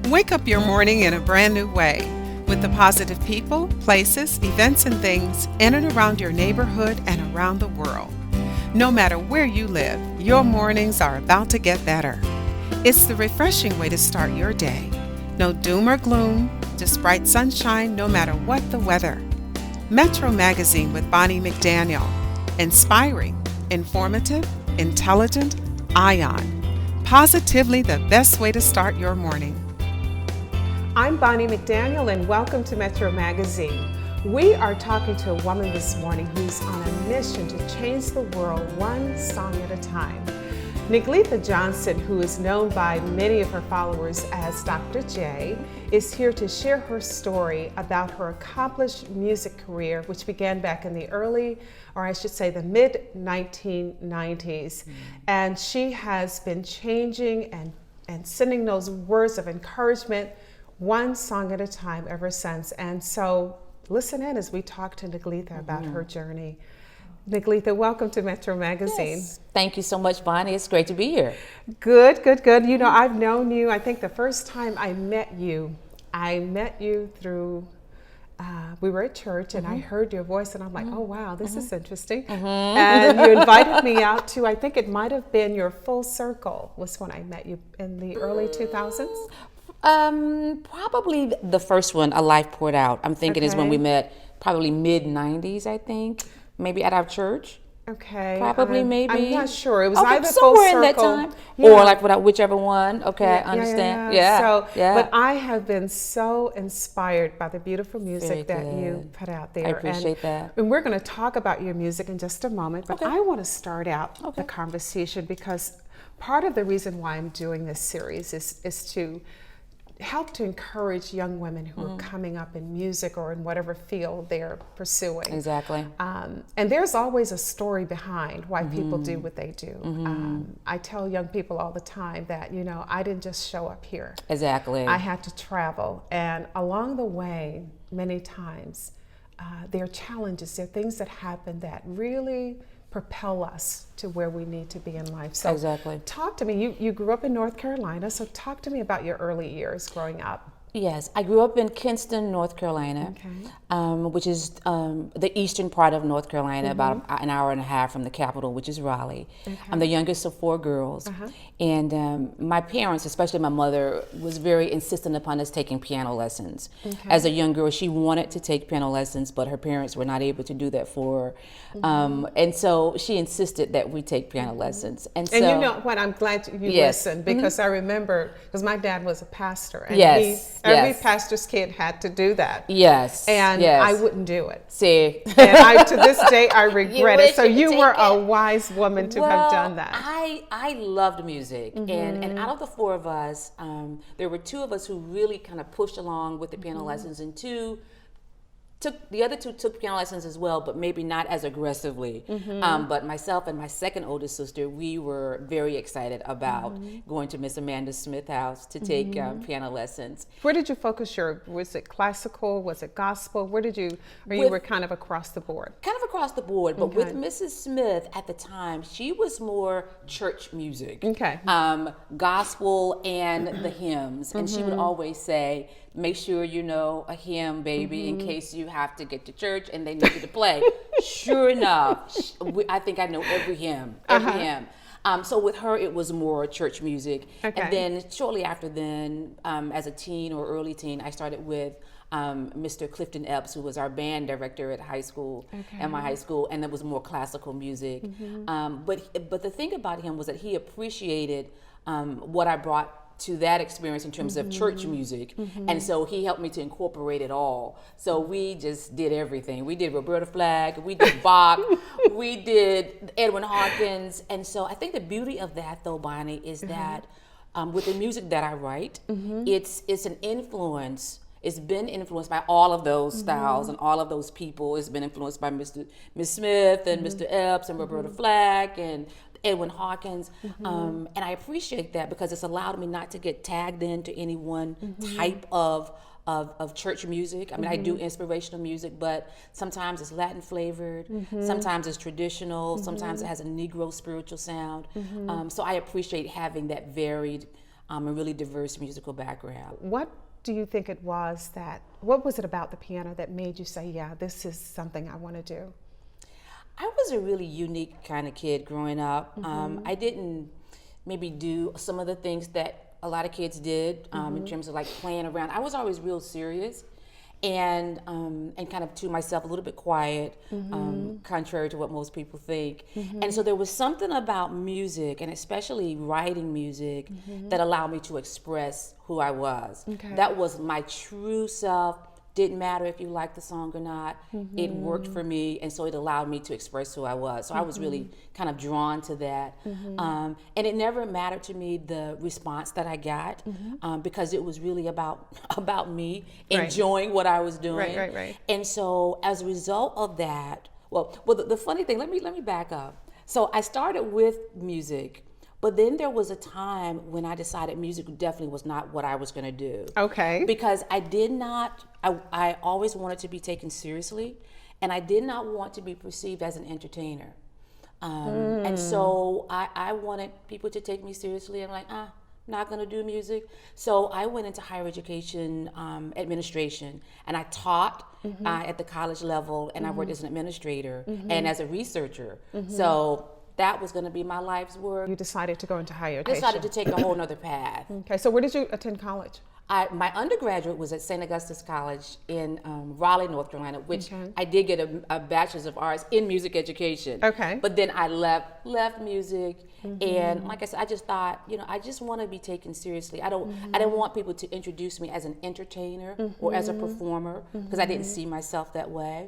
Wake up your morning in a brand new way with the positive people, places, events, and things in and around your neighborhood and around the world. No matter where you live, your mornings are about to get better. It's the refreshing way to start your day. No doom or gloom, just bright sunshine no matter what the weather. Metro Magazine with Bonnie McDaniel. Inspiring, informative, intelligent, Ion. Positively the best way to start your morning. I'm Bonnie McDaniel and welcome to Metro Magazine. We are talking to a woman this morning who's on a mission to change the world one song at a time. Negleatha Johnson, who is known by many of her followers as Dr. J, is here to share her story about her accomplished music career, which began back in the early, or I should say the mid-1990s. And she has been changing and sending those words of encouragement one song at a time ever since. And so listen in as we talk to Negleatha about her journey. Negleatha, welcome to Metro Magazine. Yes. Thank you so much, Bonnie. It's great to be here. Good. You know, I've known you, I think the first time I met you through, we were at church and I heard your voice and I'm like, oh wow, this is interesting. And you invited me out to, I think it might have been your Full Circle was when I met you in the early 2000s. Probably the first one, A Life Poured Out, I'm thinking is when we met, probably mid-90s, I think. Maybe at our church. Okay. Probably, maybe. I'm not sure. It was okay, either somewhere Full in Circle, that time, or like whichever one. Okay, I understand. So, but I have been so inspired by the beautiful music that you put out there. I appreciate that. And we're going to talk about your music in just a moment, but I want to start out the conversation because part of the reason why I'm doing this series is to help to encourage young women who are coming up in music or in whatever field they're pursuing. Exactly. And there's always a story behind why people do what they do. I tell young people all the time that, you know, I didn't just show up here. Exactly. I had to travel. And along the way, many times, there are challenges, there are things that happen that really propel us to where we need to be in life. So talk to me. You grew up in North Carolina, so talk to me about your early years growing up. Yes, I grew up in Kinston, North Carolina, which is the eastern part of North Carolina, about an hour and a half from the capital, which is Raleigh. I'm the youngest of four girls, and my parents, especially my mother, was very insistent upon us taking piano lessons. As a young girl, she wanted to take piano lessons, but her parents were not able to do that for her. And so she insisted that we take piano lessons. And so, you know what, I'm glad you listened, because I remember, because my dad was a pastor, and every pastor's kid had to do that. And I wouldn't do it. See. And to this day, I regret it. So you were a wise woman to have done that. I loved music. And out of the four of us, there were two of us who really kind of pushed along with the piano lessons, and the other two took piano lessons as well, but maybe not as aggressively. But myself and my second oldest sister, we were very excited about going to Miss Amanda Smith's house to take piano lessons. Where did you focus was it classical, was it gospel? Where did you, you were kind of across the board? Kind of across the board, but with Mrs. Smith at the time, she was more church music. Gospel and the hymns. And she would always say, make sure you know a hymn, baby, in case you have to get to church and they need you to play. Sure enough, I think I know every hymn, so with her, it was more church music. And then shortly after then, as a teen or early teen, I started with Mr. Clifton Epps, who was our band director at high school, at my high school, and it was more classical music. But the thing about him was that he appreciated what I brought to that experience in terms of church music. And so he helped me to incorporate it all. So we just did everything. We did Roberta Flack, we did Bach, we did Edwin Hawkins. And so I think the beauty of that, though, Bonnie, is that with the music that I write, it's an influence. It's been influenced by all of those styles and all of those people. It's been influenced by Miss Smith and Mr. Epps and Roberta Flack and Edwin Hawkins, and I appreciate that because it's allowed me not to get tagged into any one type of church music. I mean, I do inspirational music, but sometimes it's Latin flavored, sometimes it's traditional, sometimes it has a Negro spiritual sound. So I appreciate having that varied a really diverse musical background. What do you think it was what was it about the piano that made you say, yeah, this is something I want to do? I was a really unique kind of kid growing up. I didn't maybe do some of the things that a lot of kids did in terms of like playing around. I was always real serious and kind of to myself a little bit quiet, contrary to what most people think. And so there was something about music, and especially writing music, that allowed me to express who I was. That was my true self. Didn't matter if you liked the song or not. It worked for me, and so it allowed me to express who I was. So I was really kind of drawn to that. And it never mattered to me the response that I got, because it was really about me enjoying what I was doing. Right. And so as a result of that, well, the funny thing, let me back up. So I started with music. But then there was a time when I decided music definitely was not what I was going to do. Okay. Because I always wanted to be taken seriously, and I did not want to be perceived as an entertainer. And so I wanted people to take me seriously. I'm like, not going to do music. So I went into higher education administration, and I taught at the college level, and I worked as an administrator and as a researcher. So that was going to be my life's work. You decided to go into higher education. I decided to take a whole nother path. Okay, so where did you attend college? My undergraduate was at St. Augustus College in Raleigh, North Carolina, which I did get a bachelor's of arts in music education. Okay. But then I left music, and like I said, I just thought, I just want to be taken seriously. I didn't want people to introduce me as an entertainer or as a performer, because I didn't see myself that way.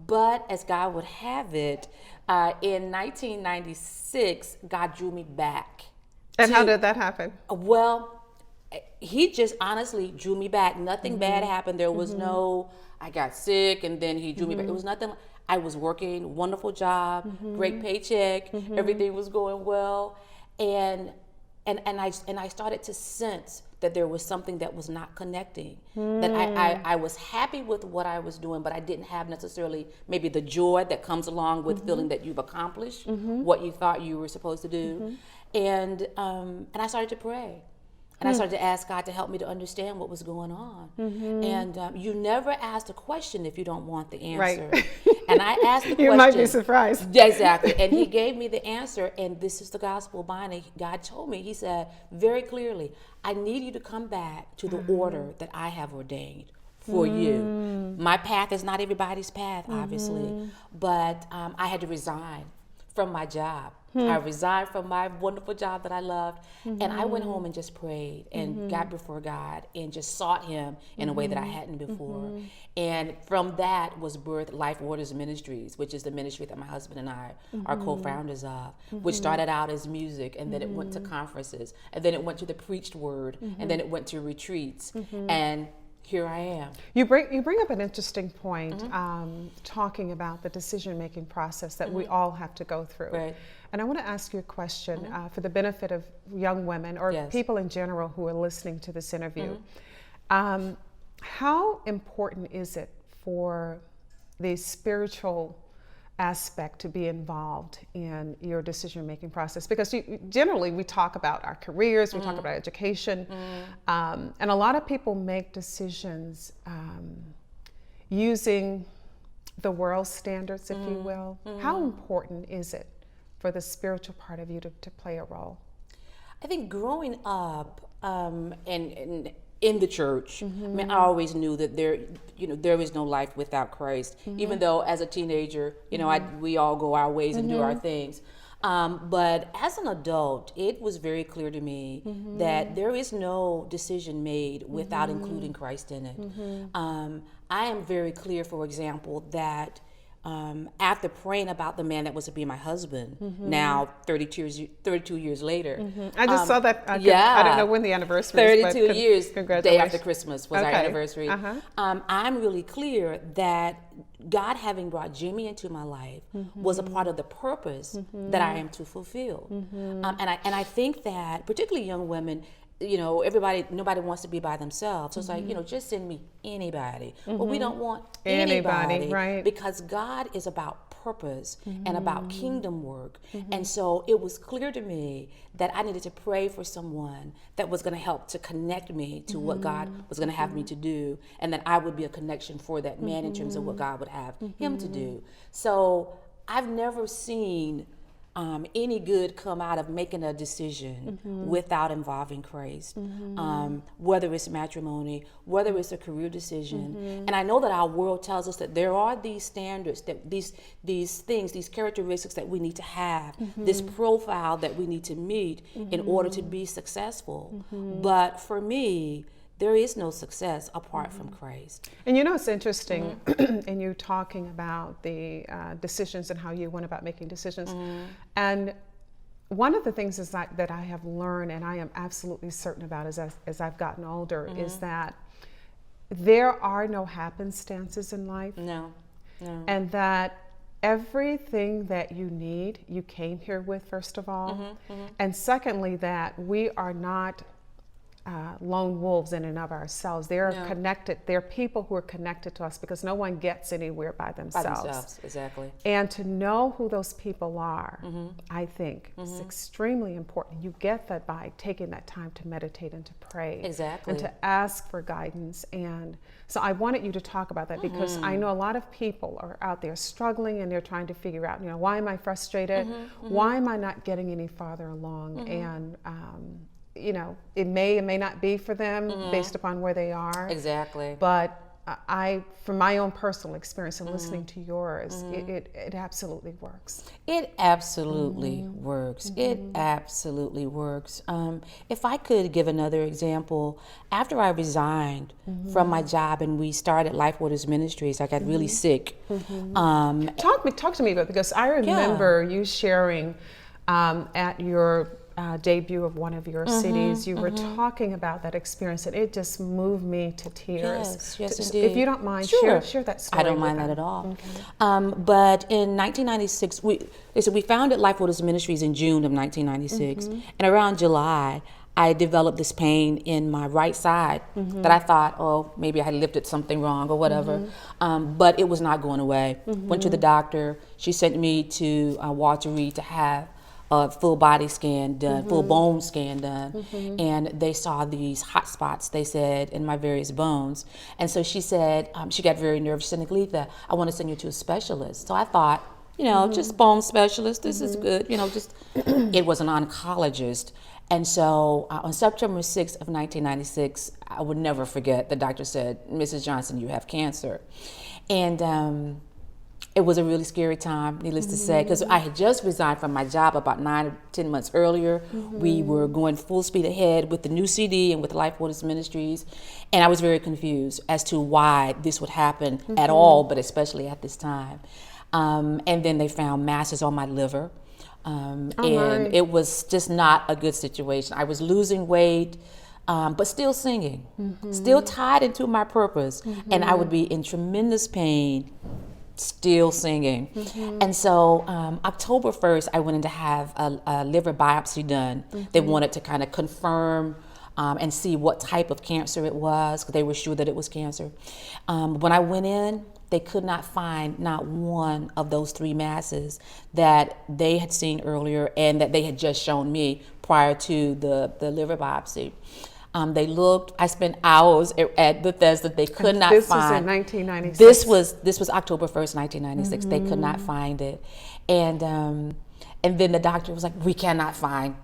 But as God would have it, in 1996, God drew me back. And how did that happen? Well, he just honestly drew me back. Nothing bad happened. There was no, I got sick and then he drew me back. It was nothing. I was working, wonderful job, great paycheck, everything was going well. And I started to sense that there was something that was not connecting. That I was happy with what I was doing, but I didn't have necessarily maybe the joy that comes along with feeling that you've accomplished what you thought you were supposed to do. And I started to pray. And I started to ask God to help me to understand what was going on. And you never ask a question if you don't want the answer. Right. And I asked the question. You might be surprised. Exactly. And he gave me the answer, and this is the gospel behind it. God told me, he said very clearly, I need you to come back to the order that I have ordained for you. My path is not everybody's path, obviously, but I had to resign from my job. I resigned from my wonderful job that I loved, and I went home and just prayed and got before God and just sought him in a way that I hadn't before. And from that was birthed Life Waters Ministries, which is the ministry that my husband and I are co-founders of, which started out as music, and then it went to conferences, and then it went to the preached word, and then it went to retreats, and here I am. You bring up an interesting point, talking about the decision-making process that we all have to go through. Right. And I want to ask you a question for the benefit of young women or people in general who are listening to this interview. How important is it for the spiritual aspect to be involved in your decision-making process? Because generally we talk about our careers, we talk about education, and a lot of people make decisions using the world's standards, if you will. How important is it for the spiritual part of you to play a role? I think growing up and in the church, I mean, I always knew that there is no life without Christ. Even though as a teenager, we all go our ways and do our things. But as an adult, it was very clear to me that there is no decision made without including Christ in it. I am very clear, for example, that after praying about the man that was to be my husband, now 32 years later. I just saw that. I don't know when the anniversary is. 32 years, congratulations. day after Christmas was our anniversary. I'm really clear that God, having brought Jimmy into my life, was a part of the purpose that I am to fulfill. And I think that particularly young women, nobody wants to be by themselves. So it's like, just send me anybody. But we don't want anybody, right? Because God is about purpose and about kingdom work. And so it was clear to me that I needed to pray for someone that was going to help to connect me to what God was going to have me to do, and that I would be a connection for that man in terms of what God would have him to do. So I've never seen any good come out of making a decision without involving Christ, whether it's matrimony, whether it's a career decision. And I know that our world tells us that there are these standards, that these things, these characteristics that we need to have, this profile that we need to meet in order to be successful. But for me, there is no success apart from Christ. And you know, it's interesting in you talking about the decisions and how you went about making decisions. And one of the things is that I have learned, and I am absolutely certain about as I've gotten older, is that there are no happenstances in life. No. And that everything that you need, you came here with, first of all. And secondly, that we are not lone wolves in and of ourselves. They're connected. They're people who are connected to us, because no one gets anywhere by themselves. Exactly. And to know who those people are, I think, is extremely important. You get that by taking that time to meditate and to pray. Exactly. And to ask for guidance. And so I wanted you to talk about that, because I know a lot of people are out there struggling, and they're trying to figure out, why am I frustrated? Why am I not getting any farther along? And it may or may not be for them based upon where they are. Exactly. But from my own personal experience and listening to yours, it absolutely works. It absolutely works. It absolutely works. If I could give another example, after I resigned from my job and we started Life Waters Ministries, I got really sick. Talk to me about it, because I remember you sharing at your debut of one of your cities, you were talking about that experience, and it just moved me to tears. Yes, indeed. If you don't mind, share that story. I don't mind that at all. But in 1996, we founded Life Waters Ministries in June of 1996, and around July, I developed this pain in my right side that I thought, oh, maybe I had lifted something wrong or whatever, but it was not going away. Went to the doctor. She sent me to Walter Reed to have a full body scan done, full bone scan done, and they saw these hot spots, they said, in my various bones. And so she said, she got very nervous. She said, Negleatha, I want to send you to a specialist. So I thought, just bone specialist, this is good, it was an oncologist. And so on September 6th of 1996, I would never forget, the doctor said, Mrs. Johnson, you have cancer. And it was a really scary time, needless to say, because I had just resigned from my job about 9 or 10 months earlier. We were going full speed ahead with the new CD and with Life Waters Ministries, and I was very confused as to why this would happen at all, but especially at this time. And then they found masses on my liver, and it was just not a good situation. I was losing weight, but still singing, still tied into my purpose, and I would be in tremendous pain, still singing. And so October 1st, I went in to have a liver biopsy done. They wanted to kind of confirm and see what type of cancer it was, because they were sure that it was cancer. When I went in, they could not find not one of those 3 masses that they had seen earlier and that they had just shown me prior to the liver biopsy. They looked. I spent hours at Bethesda. They could not find. This was in 1996. This was October 1st, 1996. They could not find it, and then the doctor was like, "We cannot find,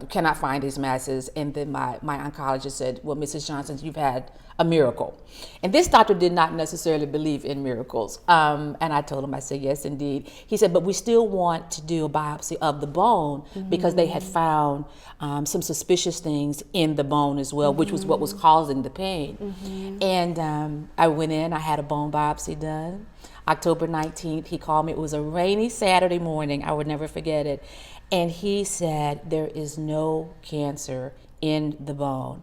cannot find these masses." And then my oncologist said, "Well, Mrs. Johnson, you've had a miracle." And this doctor did not necessarily believe in miracles. And I told him, I said, "Yes, indeed." He said, "But we still want to do a biopsy of the bone because they had found some suspicious things in the bone as well, which was what was causing the pain." And I went in, I had a bone biopsy done. October 19th, he called me. It was a rainy Saturday morning. I would never forget it. And he said, "There is no cancer in the bone."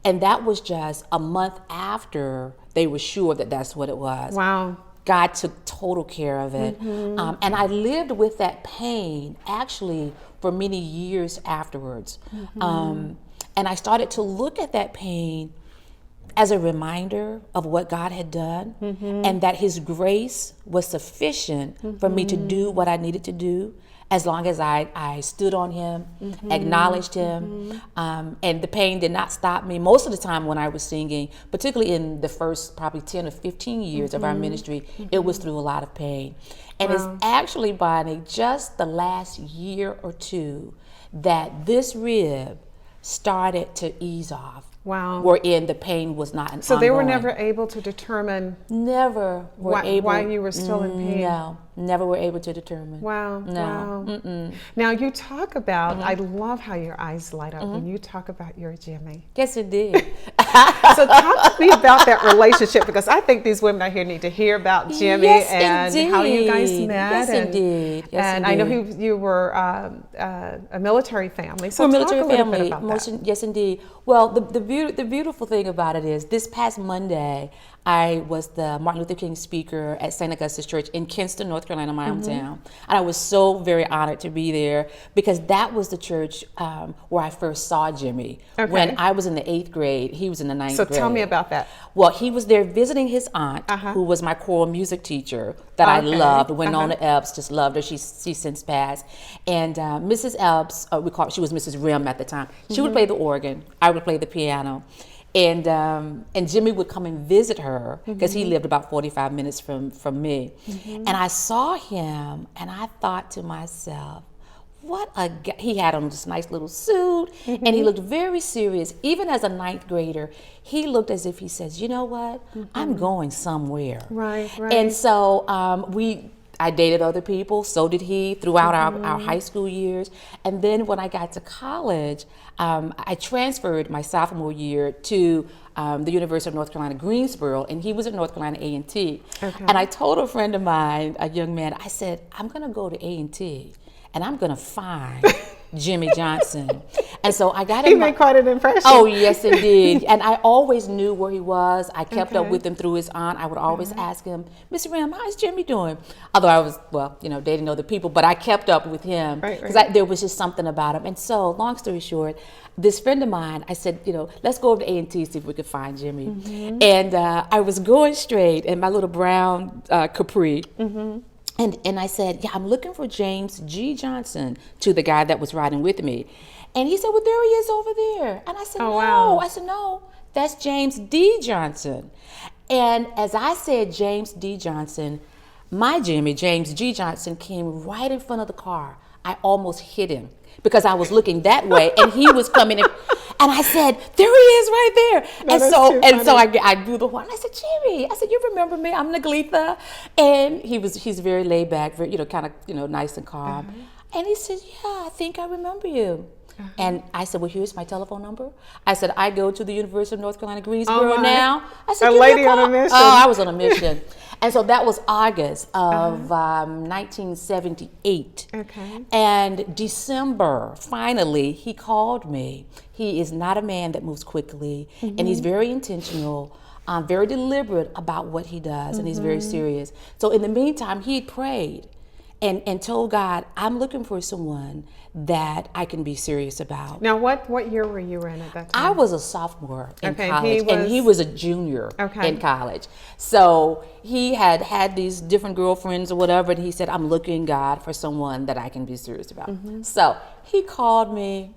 And that was just a month after they were sure that that's what it was. Wow. God took total care of it. And I lived with that pain actually for many years afterwards. And I started to look at that pain as a reminder of what God had done, and that his grace was sufficient for me to do what I needed to do, as long as I stood on him, acknowledged him, and the pain did not stop me. Most of the time when I was singing, particularly in the first probably 10 or 15 years of our ministry, it was through a lot of pain. And it's actually, Bonnie, just the last year or two that this rib started to ease off. Wow. Wherein the pain was not an So they were never able to determine why you were still in pain? No, never were able to determine. Wow. No. Wow. Now you talk about, I love how your eyes light up when you talk about your Jimmy. Yes, it did. So talk to me about that relationship, because I think these women out here need to hear about Jimmy and how you guys met. Yes, indeed. Yes, and indeed. I know you were a military family. So we're a talk military a little family. bit about that. Yes, indeed. Well, the beautiful thing about it is, this past Monday, I was the Martin Luther King speaker at St. Augustine's Church in Kinston, North Carolina, my hometown. And I was so very honored to be there, because that was the church where I first saw Jimmy. Okay. When I was in the 8th grade, he was in the 9th grade. So tell me about that. Well, he was there visiting his aunt, who was my choral music teacher that I loved. Winona Epps, just loved her. She's since passed. And Mrs. Epps, she was Mrs. Rim at the time. She would play the organ. I would play the piano. And Jimmy would come and visit her, because he lived about 45 minutes from me. And I saw him, and I thought to myself, what a guy. He had on this nice little suit, and he looked very serious. Even as a 9th grader, he looked as if he says, you know what, I'm going somewhere. Right. And so I dated other people, so did he, throughout our high school years. And then when I got to college, I transferred my sophomore year to the University of North Carolina, Greensboro, and he was at North Carolina A&T. And I told a friend of mine, a young man, I said, I'm gonna go to A&T, and I'm gonna find Jimmy Johnson. And so I got him. He made quite an impression. Oh, yes, indeed. And I always knew where he was. I kept up with him through his aunt. I would always ask him, Miss Rim, how's Jimmy doing? Although I was, dating other people, but I kept up with him, because there was just something about him. And so, long story short, this friend of mine, I said, let's go over to A&T, see if we could find Jimmy. And I was going straight in my little brown Capri. And I said, yeah, I'm looking for James G. Johnson, to the guy that was riding with me. And he said, well, there he is over there. And I said, no. Wow. I said, no, that's James D. Johnson. And as I said James D. Johnson, my Jimmy, James G. Johnson, came right in front of the car. I almost hit him, because I was looking that way, and he was coming in. And I said, there he is right there. No, and so I blew the horn. I said, Jimmy, I said, you remember me? I'm Negleatha. And he's very laid back, very, kind of, nice and calm. And he said, yeah, I think I remember you. And I said, well, here's my telephone number. I said, I go to the University of North Carolina, Greensboro now. I said, a lady on a mission. Oh, I was on a mission. And so that was August of 1978. Okay. And December, finally, he called me. He is not a man that moves quickly, and he's very intentional, very deliberate about what he does, and he's very serious. So in the meantime, he prayed and told God, I'm looking for someone that I can be serious about. Now, what year were you in at that time? I was a sophomore in college, and he was a junior in college. So he had these different girlfriends or whatever, and he said, I'm looking, God, for someone that I can be serious about. So he called me,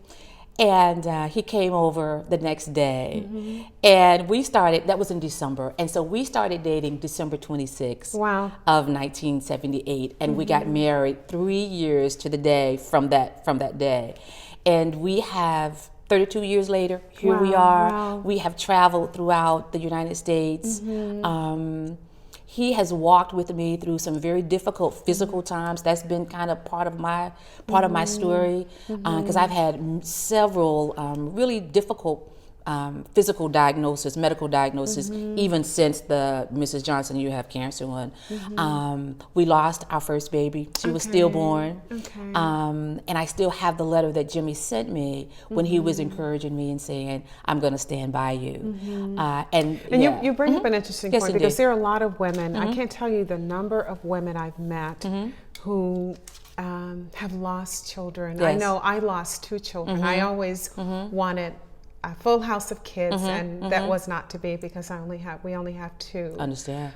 and he came over the next day, and we started, that was in December, and so we started dating December 26th of 1978, and we got married 3 years to the day from that day. And we have 32 years later, here we are. We have traveled throughout the United States. He has walked with me through some very difficult physical times. That's been kind of part of my story, because I've had several really difficult physical diagnosis, medical diagnosis, even since the Mrs. Johnson, you have cancer one. We lost our first baby. She was stillborn. And I still have the letter that Jimmy sent me when he was encouraging me and saying, I'm going to stand by you. You bring up an interesting point, because there are a lot of women, I can't tell you the number of women I've met who have lost children. I know I lost 2 children. I always wanted a full house of kids, and that was not to be because we only have two. Understand.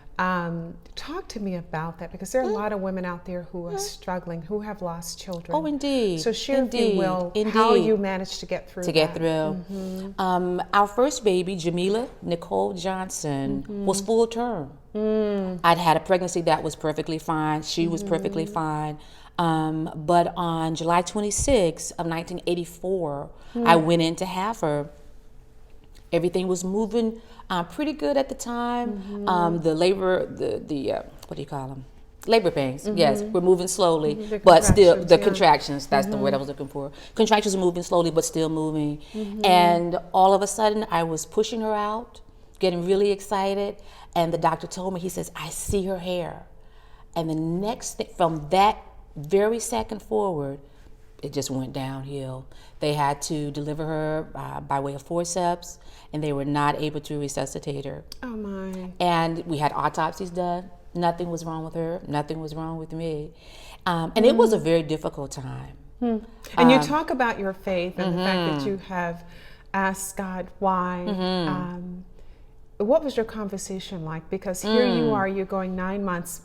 Talk to me about that, because there are a lot of women out there who are struggling, who have lost children. Oh, indeed. So share, if you will, how you managed to get through Our first baby, Jamila Nicole Johnson, was full term. I'd had a pregnancy that was perfectly fine. She was perfectly fine. But on July 26th of 1984, I went in to have her. Everything was moving pretty good at the time. The labor, what do you call them? Labor pains, yes, we're moving slowly, but still, the contractions, that's the word I was looking for. Contractions are moving slowly, but still moving. And all of a sudden, I was pushing her out, getting really excited, and the doctor told me, he says, I see her hair. And the next thing, from that very second forward, it just went downhill. They had to deliver her by way of forceps, and they were not able to resuscitate her. Oh my. And we had autopsies done. Nothing was wrong with her. Nothing was wrong with me. And it was a very difficult time. And you talk about your faith and the fact that you have asked God why. What was your conversation like? Because here you are, you're going 9 months.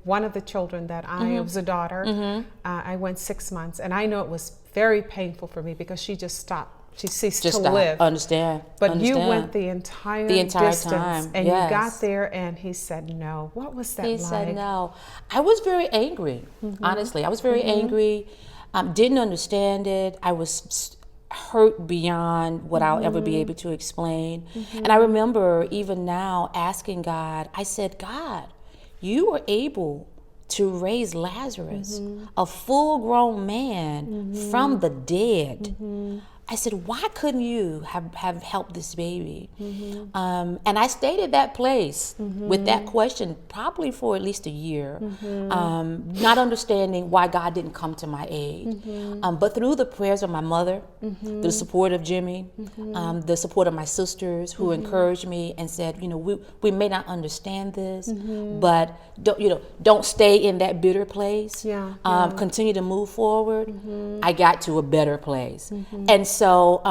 One of the children that I was a daughter. I went 6 months, and I know it was very painful for me because she just stopped. She ceased to live. Understand. But you went the entire distance, time, and you got there, and he said no. What was that like? He said no. I was very angry. Honestly, I was very angry. Didn't understand it. I was hurt beyond what I'll ever be able to explain. And I remember even now asking God. I said, God, you were able to raise Lazarus, a full-grown man, from the dead. I said, why couldn't you have helped this baby? And I stayed at that place with that question probably for at least a year, not understanding why God didn't come to my aid. But through the prayers of my mother, the support of Jimmy, the support of my sisters who encouraged me and said, we may not understand this, but don't stay in that bitter place. Continue to move forward. I got to a better place. And so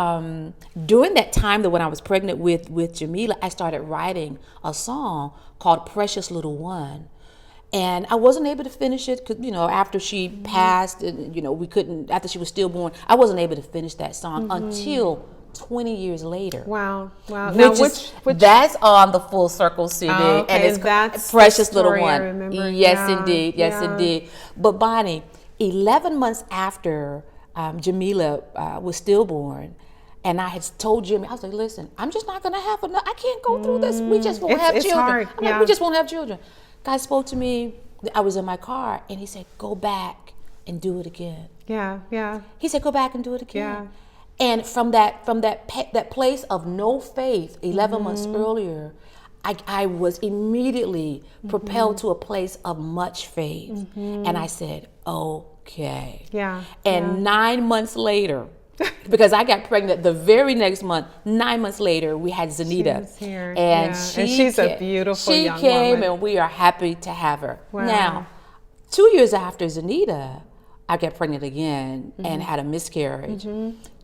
during that time that when I was pregnant with Jamila, I started writing a song called Precious Little One. And I wasn't able to finish it because, after she passed, and, we couldn't, after she was stillborn, I wasn't able to finish that song until 20 years later. Wow. Which that's on the Full Circle CD. Okay, and it's that's Precious Little One. I remember. Yes, indeed. Yes, indeed. But Bonnie, 11 months after Jamila was stillborn, and I had told Jimmy, I was like, listen, I'm just not going to have enough. I can't go through this. We just won't have children. Hard. I'm like, we just won't have children. God spoke to me. I was in my car, and he said, go back and do it again. Yeah. He said, go back and do it again. Yeah. And from that place of no faith 11 months earlier, I was immediately propelled to a place of much faith. And I said, okay. And 9 months later, because I got pregnant the very next month, 9 months later, we had Zanita. She's here. And she's a beautiful young woman. She came, and we are happy to have her. Wow. Now, 2 years after Zanita, I got pregnant again and had a miscarriage.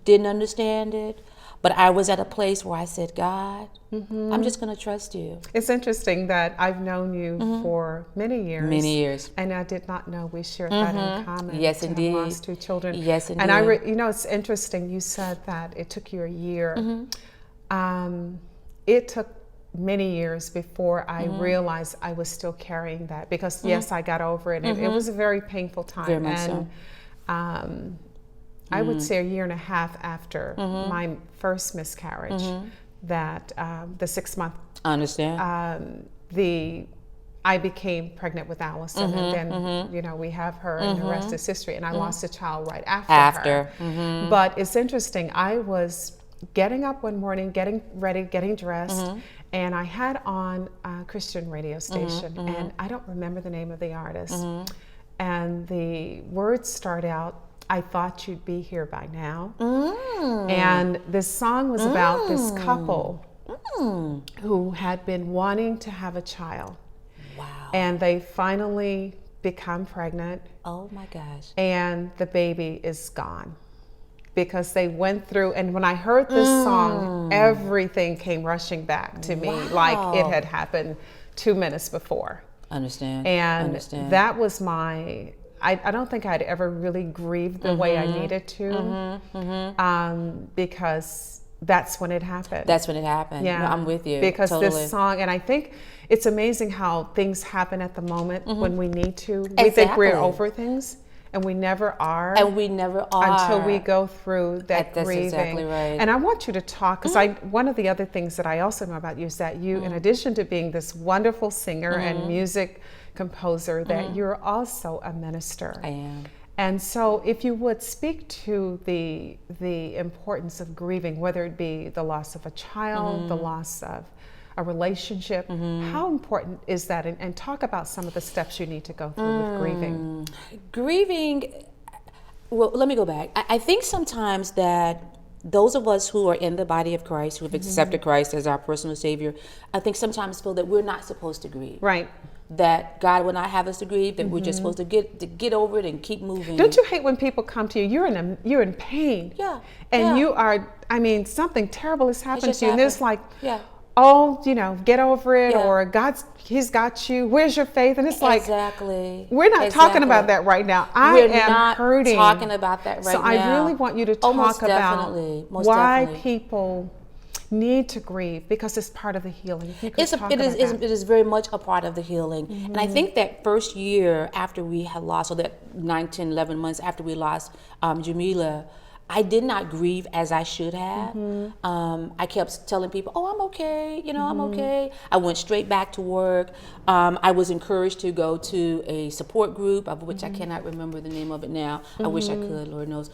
Didn't understand it. But I was at a place where I said, God, I'm just going to trust you. It's interesting that I've known you for many years. Many years. And I did not know we shared that in common. Yes, to have indeed. lost 2 children. Yes, indeed. And it's interesting. You said that it took you a year. It took many years before I realized I was still carrying that. Because, yes, I got over it. It was a very painful time. Very much so. I would say a year and a half after my first miscarriage, that the 6 month. Understand. I became pregnant with Allison, and then we have her, and the rest is history. And I lost a child right after her. But it's interesting. I was getting up one morning, getting ready, getting dressed, and I had on a Christian radio station, and I don't remember the name of the artist. And the words start out, I thought you'd be here by now. And this song was about this couple who had been wanting to have a child. Wow. And they finally become pregnant. Oh my gosh. And the baby is gone because they went through, and when I heard this song, everything came rushing back to me like it had happened 2 minutes before. Understand. That was my, I don't think I'd ever really grieved the way I needed to, because that's when it happened. That's when it happened. Yeah, no, I'm with you. Because totally. This song, and I think it's amazing how things happen at the moment when we need to. We think we're over things, and we never are. Until we go through that grieving. That's exactly right. And I want you to talk, because one of the other things that I also know about you is that you, in addition to being this wonderful singer and music composer, that you're also a minister. I am. And so if you would speak to the importance of grieving, whether it be the loss of a child, the loss of a relationship, how important is that? And talk about some of the steps you need to go through with grieving. Grieving, well, let me go back. I think sometimes that those of us who are in the body of Christ, who have accepted Christ as our personal Savior, I think sometimes feel that we're not supposed to grieve. Right. That God will not have us to grieve, that we're just supposed to get over it and keep moving. Don't you hate when people come to you, you're in pain. Yeah. And you are, something terrible has happened to you. And it's like, oh, get over it, or He's got you. Where's your faith? And it's like, we're not talking about that right now. I am hurting. We're not talking about that right now. So I really want you to talk about why people need to grieve, because it's part of the healing. It is very much a part of the healing. And I think that first year after we had lost, or that 9, 10, 11 months after we lost Jamila, I did not grieve as I should have. I kept telling people, oh, I'm okay, I'm okay. I went straight back to work. I was encouraged to go to a support group, of which I cannot remember the name of it now. I wish I could, Lord knows.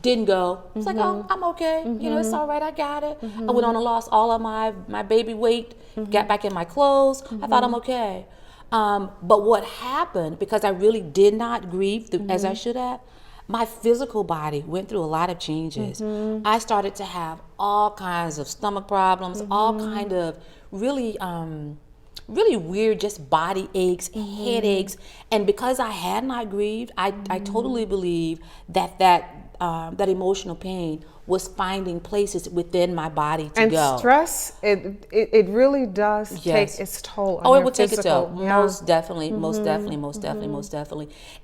Didn't go. It's like, oh, I'm okay. It's all right. I got it. I went on and lost all of my baby weight, got back in my clothes. I thought I'm okay. But what happened, because I really did not grieve as I should have, my physical body went through a lot of changes. I started to have all kinds of stomach problems, all kind of really weird, just body aches, headaches. And because I had not grieved, I totally believe that emotional pain was finding places within my body to go. And stress, it really does take its toll on your it would take its toll. Yeah. Most definitely.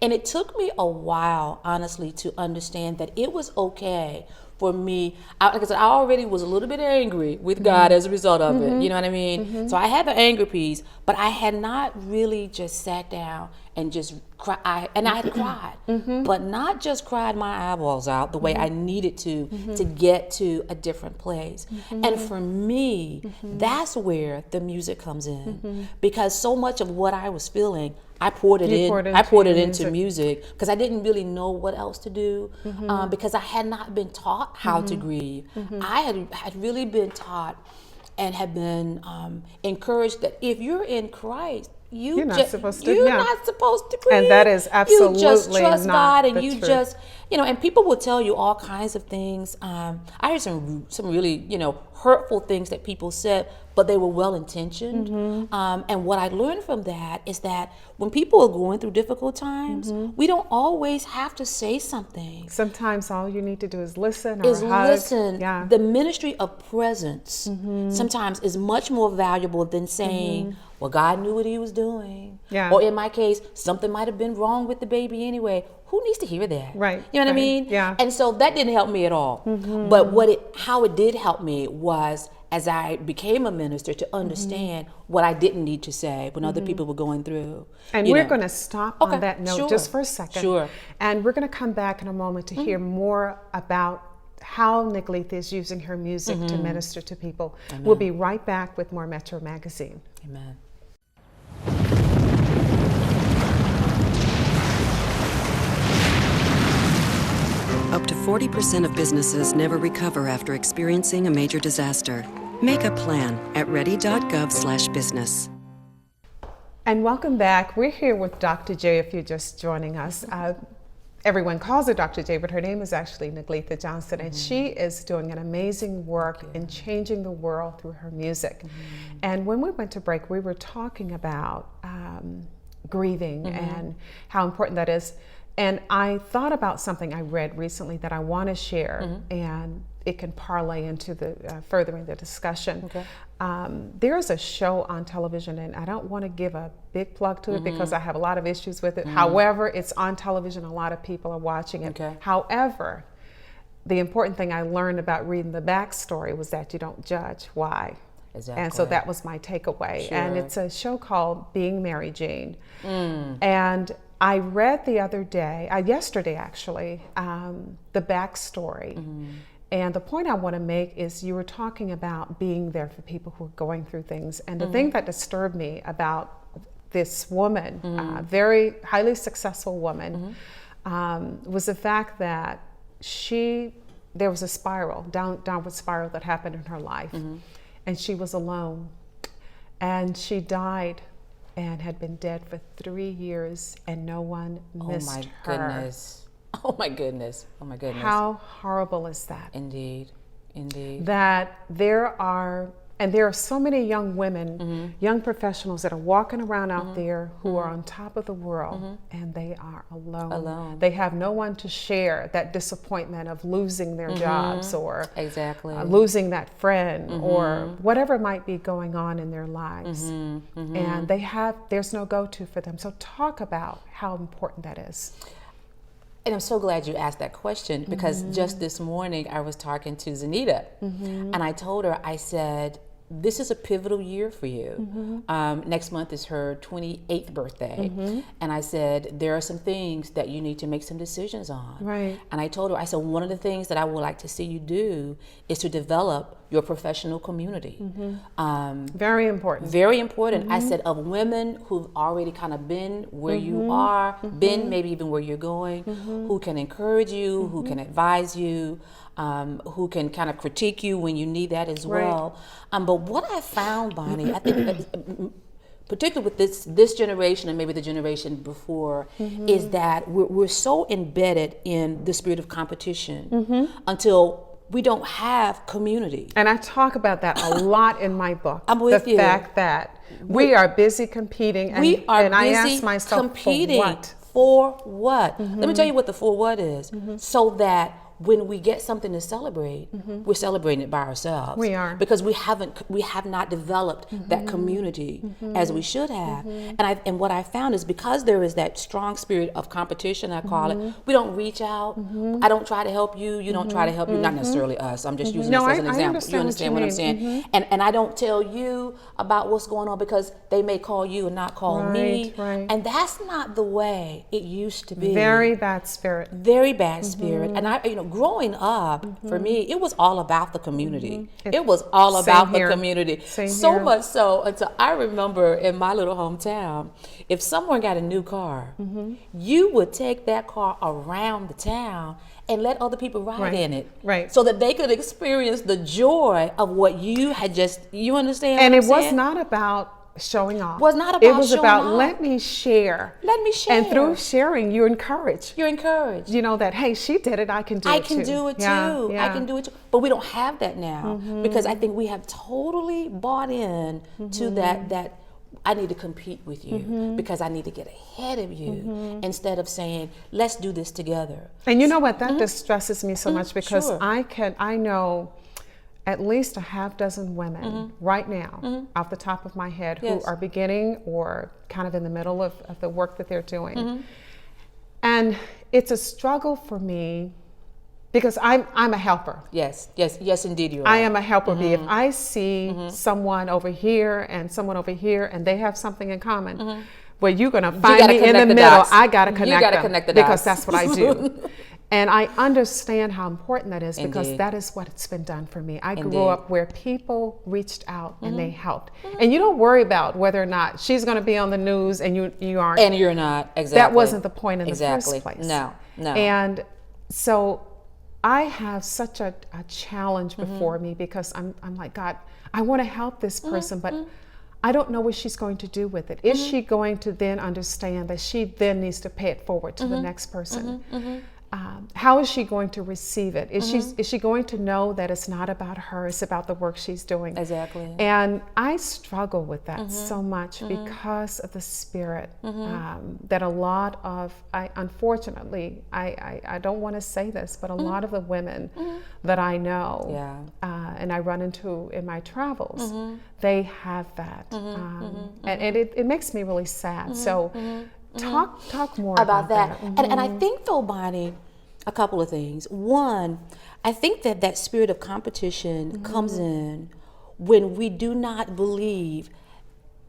And it took me a while, honestly, to understand that it was okay for me. Like I said, I already was a little bit angry with God as a result of it. You know what I mean? So I had the anger piece, but I had not really just sat down and just cried. I had cried, but not just cried my eyeballs out the way I needed to get to a different place. And for me, that's where the music comes in, because so much of what I was feeling, I poured it into music, because I didn't really know what else to do, because I had not been taught how to grieve. I had really been taught and had been encouraged that if you're in Christ, you're not supposed to grieve. And that is absolutely you just trust not God, and the you truth. just, and people will tell you all kinds of things. I heard some really, hurtful things that people said, but they were well-intentioned. And what I learned from that is that when people are going through difficult times, we don't always have to say something. Sometimes all you need to do is listen or hug. Listen. Yeah. The ministry of presence sometimes is much more valuable than saying, well, God knew what he was doing. Yeah. Or in my case, something might have been wrong with the baby anyway. Who needs to hear that? Right. You know what I mean? Yeah. And so that didn't help me at all. But how it did help me was, as I became a minister, to understand what I didn't need to say when other people were going through. And we're going to stop on that note just for a second. Sure. And we're going to come back in a moment to hear more about how Negleatha is using her music to minister to people. Amen. We'll be right back with more Metro Magazine. Amen. Up to 40% of businesses never recover after experiencing a major disaster. Make a plan at ready.gov/business. And welcome back. We're here with Dr. J, if you're just joining us. Everyone calls her Dr. J, but her name is actually Negleatha Johnson, and she is doing an amazing work in changing the world through her music. And when we went to break, we were talking about grieving and how important that is. And I thought about something I read recently that I want to share, and it can parlay into the furthering the discussion. Okay. There's a show on television, and I don't want to give a big plug to it because I have a lot of issues with it. However, it's on television. A lot of people are watching it. Okay. However, the important thing I learned about reading the backstory was that you don't judge. Why? Exactly. And so that was my takeaway. Sure. And it's a show called Being Mary Jane. And I read the other day, yesterday actually, the backstory. And the point I want to make is you were talking about being there for people who are going through things. And the thing that disturbed me about this woman, very highly successful woman, was the fact that there was a spiral, downward spiral that happened in her life. And she was alone. And she died and had been dead for 3 years, and no one missed her. Oh my goodness. Oh my goodness. How horrible is that? Indeed. Indeed. That there are so many young women, young professionals that are walking around out there who are on top of the world, and they are alone. They have no one to share that disappointment of losing their jobs, or losing that friend, or whatever might be going on in their lives. And there's no go-to for them. So talk about how important that is. And I'm so glad you asked that question, because just this morning I was talking to Zanita, and I told her, I said, this is a pivotal year for you. Next month is her 28th birthday. And I said, there are some things that you need to make some decisions on. Right. And I told her, I said, one of the things that I would like to see you do is to develop your professional community. Very important. Very important. I said, of women who've already kind of been where you are, been maybe even where you're going, who can encourage you, who can advise you, who can kind of critique you when you need that as well. But what I found, Bonnie, I think particularly with this generation and maybe the generation before, is that we're so embedded in the spirit of competition until we don't have community. And I talk about that a lot in my book. I'm with you. The fact that we are busy competing, and I ask myself, competing for what? For what? Let me tell you what the for what is. So that when we get something to celebrate, we're celebrating it by ourselves. We are. Because we have not developed that community as we should have. And what I found is, because there is that strong spirit of competition, I call it, we don't reach out. I don't try to help you, you don't try to help you, not necessarily us. I'm just using this as an example. You understand what I'm saying? And I don't tell you about what's going on because they may call you and not call me. Right. And that's not the way it used to be. Very bad spirit. Very bad spirit. And growing up, for me, it was all about the community. It was all about the community. So much so until I remember in my little hometown, if someone got a new car, you would take that car around the town and let other people ride in it. Right. So that they could experience the joy of what you had you understand And what it I'm was saying? not about showing off. Was not about It was showing about off. let me share. Let me share. And through sharing, you're encouraged. You're encouraged. You know that, hey, she did it, I can do it too. I can do it too. I can do it too. But we don't have that now because I think we have totally bought in to that I need to compete with you because I need to get ahead of you instead of saying, let's do this together. And you know what, that distresses me so much because I know at least a half dozen women right now off the top of my head who are beginning or kind of in the middle of the work that they're doing. And it's a struggle for me because I'm a helper. Yes, indeed you are. I am a helper bee. If I see someone over here and someone over here and they have something in common, well, you're going to find me in the middle. I got to connect them because that's what I do. And I understand how important that is because that is what's been done for me. I grew up where people reached out and they helped. And you don't worry about whether or not she's going to be on the news and you aren't. And you're not, exactly. That wasn't the point in the first place. No. And so I have such a challenge before me because I'm like, God, I want to help this person, but I don't know what she's going to do with it. Is she going to then understand that she then needs to pay it forward to the next person? how is she going to receive it? Is she going to know that it's not about her, it's about the work she's doing? Exactly. And I struggle with that so much because of the spirit that a lot of, unfortunately, I don't want to say this, but a lot of the women that I know and I run into in my travels, they have that. And it makes me really sad. So talk more about that. And I think, though, Bonnie, a couple of things. One, I think that spirit of competition comes in when we do not believe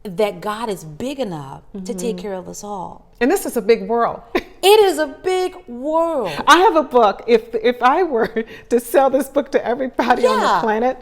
that God is big enough to take care of us all. And this is a big world. It is a big world. I have a book. If I were to sell this book to everybody on the planet,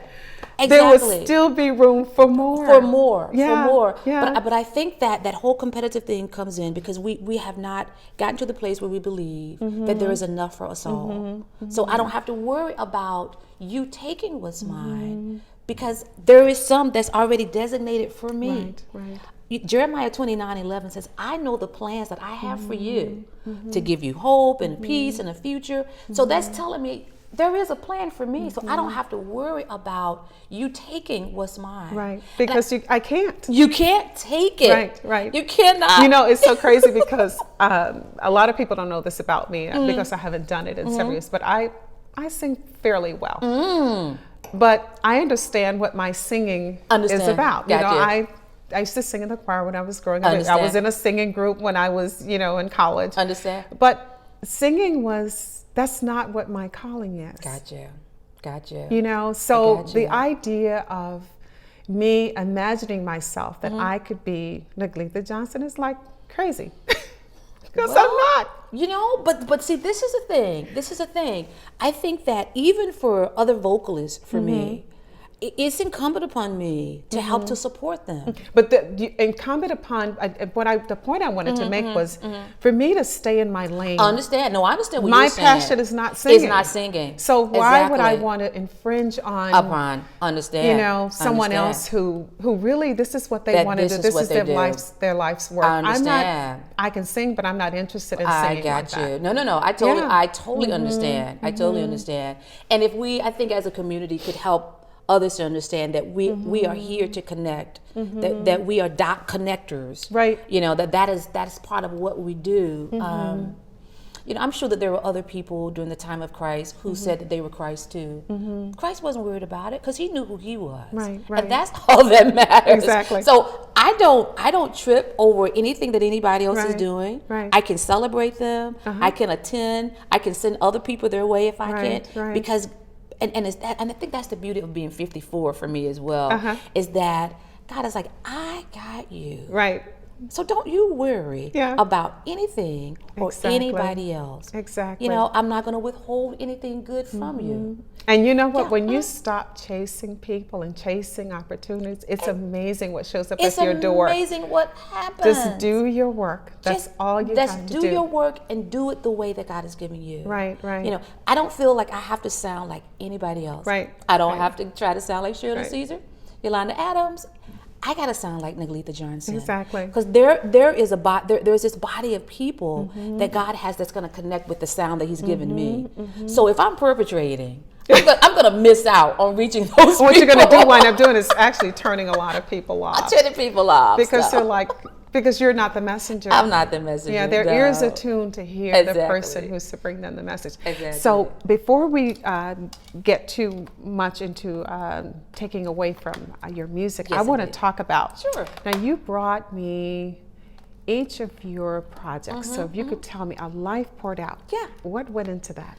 there would still be room for more. For more. Yeah. But I think that whole competitive thing comes in because we have not gotten to the place where we believe that there is enough for us all. So I don't have to worry about you taking what's mine, because there is some that's already designated for me. Right. Jeremiah 29:11 says, I know the plans that I have for you to give you hope and peace and a future. So that's telling me there is a plan for me. So I don't have to worry about you taking what's mine. Right. Because I can't. You can't take it. Right. You cannot. You know, it's so crazy because a lot of people don't know this about me because I haven't done it in several years, but I sing fairly well. But I understand what my singing is about. You know, I used to sing in the choir when I was growing up. I was in a singing group when I was, in college. But singing that's not what my calling is. Gotcha. You know, so the idea of me imagining myself that I could be Negleatha Johnson is like crazy. Because I'm not. You know, but see, this is a thing. I think that even for other vocalists, for me, it's incumbent upon me to help to support them. But incumbent upon, the point I wanted to make was for me to stay in my lane. I understand what you're saying. My passion is not singing. It's not singing. So why would I want to infringe on someone else who really, this is what they want to do. This is their life's work. I understand. I can sing, but I'm not interested in singing. I got you. No. I totally understand. I totally understand. And if I think as a community could help others to understand that we are here to connect, that we are connectors, right? You know, that is part of what we do. I'm sure that there were other people during the time of Christ who said that they were Christ too. Christ wasn't worried about it because he knew who he was, right? And that's all that matters. Exactly. So I don't trip over anything that anybody else is doing. Right. I can celebrate them. I can attend. I can send other people their way if I can, because. And I think that's the beauty of being 54 for me as well, is that God is like, I got you. Right. So don't you worry about anything or anybody else. Exactly. You know, I'm not going to withhold anything good from you. And you know what? When you stop chasing people and chasing opportunities, it's amazing what shows up at your door. It's amazing what happens. Just do your work. That's all you have to do. Just do your work and do it the way that God is giving you. Right. You know, I don't feel like I have to sound like anybody else. Right. I don't have to try to sound like Shirley Caesar, Yolanda Adams. I gotta sound like Negleatha Johnson. Exactly. Because there's this body of people that God has that's gonna connect with the sound that He's given me. So if I'm perpetrating, I'm gonna miss out on reaching those people. What you're gonna do wind up doing is actually turning a lot of people off. Turning people off. Because they're like, because you're not the messenger. I'm not the messenger. Yeah, their ears are tuned to hear the person who's to bring them the message. So before we get too much into taking away from your music, I want to talk about. Sure. Now you brought me each of your projects. So if you could tell me, A Life Poured Out. Yeah. What went into that?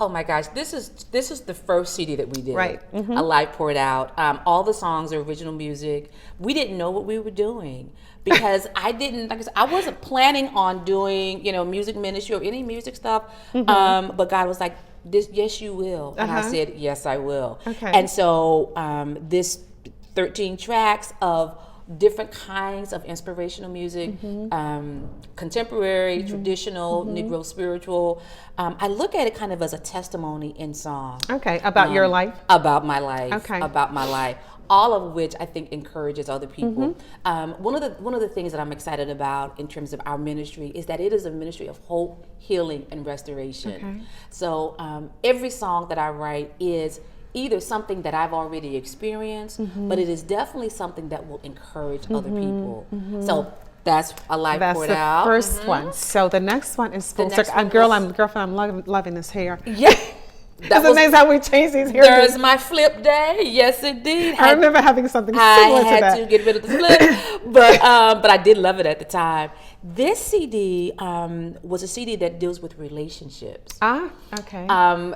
Oh my gosh, this is the first CD that we did. Right. A Life Poured Out. All the songs are original music. We didn't know what we were doing because I wasn't planning on doing, music ministry or any music stuff. But God was like, yes, you will. And I said, yes, I will. Okay. And so this 13 tracks of different kinds of inspirational music, contemporary, traditional, Negro spiritual. I look at it kind of as a testimony in song. Okay, about your life? About my life. Okay. About my life. all of which I think encourages other people. One of the things that I'm excited about in terms of our ministry is that it is a ministry of hope, healing, and restoration. Okay. So every song that I write is either something that I've already experienced, but it is definitely something that will encourage other people. So that's a life poured out. That's the first one. So the next one is full circle. Girlfriend, I'm loving this hair. Yeah. It's amazing how we change these hair. There's my flip day. Yes, indeed. I remember having something similar to that. I had to get rid of the flip, but I did love it at the time. This CD was a CD that deals with relationships. Okay.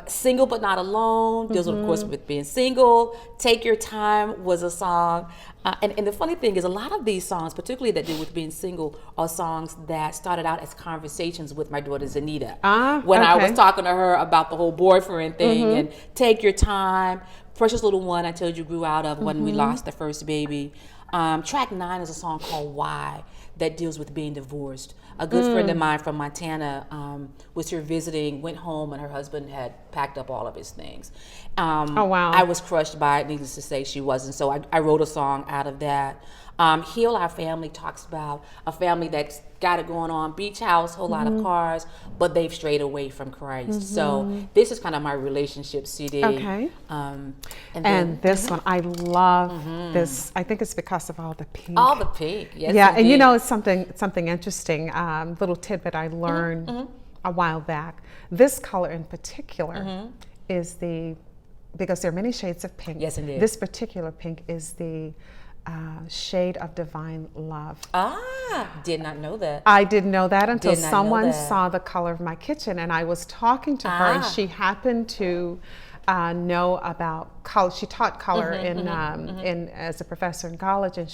Single but not alone deals, of course, with being single. Take Your Time was a song. And the funny thing is, a lot of these songs, particularly that deal with being single, are songs that started out as conversations with my daughter Zanita. When I was talking to her about the whole boyfriend thing, and Take Your Time, Precious Little One, I told you grew out of when we lost the first baby. Track 9 is a song called Why that deals with being divorced. A good friend of mine from Montana was here visiting, went home, and her husband had packed up all of his things. Oh, wow. I was crushed by it, needless to say she wasn't, so I wrote a song out of that. Heal Our Family talks about a family that's got it going on, beach house, whole lot of cars, but they've strayed away from Christ. So this is kind of my relationship CD. Okay. And this one, I love this. I think it's because of all the pink. All the pink, yes. Yeah, indeed. and you know, it's something interesting. Little tidbit I learned a while back. This color in particular is because there are many shades of pink. Yes, indeed. This particular pink is the shade of divine love. Did not know that. I didn't know that until someone saw the color of my kitchen, and I was talking to her, and she happened to know about color. She taught color in as a professor in college, and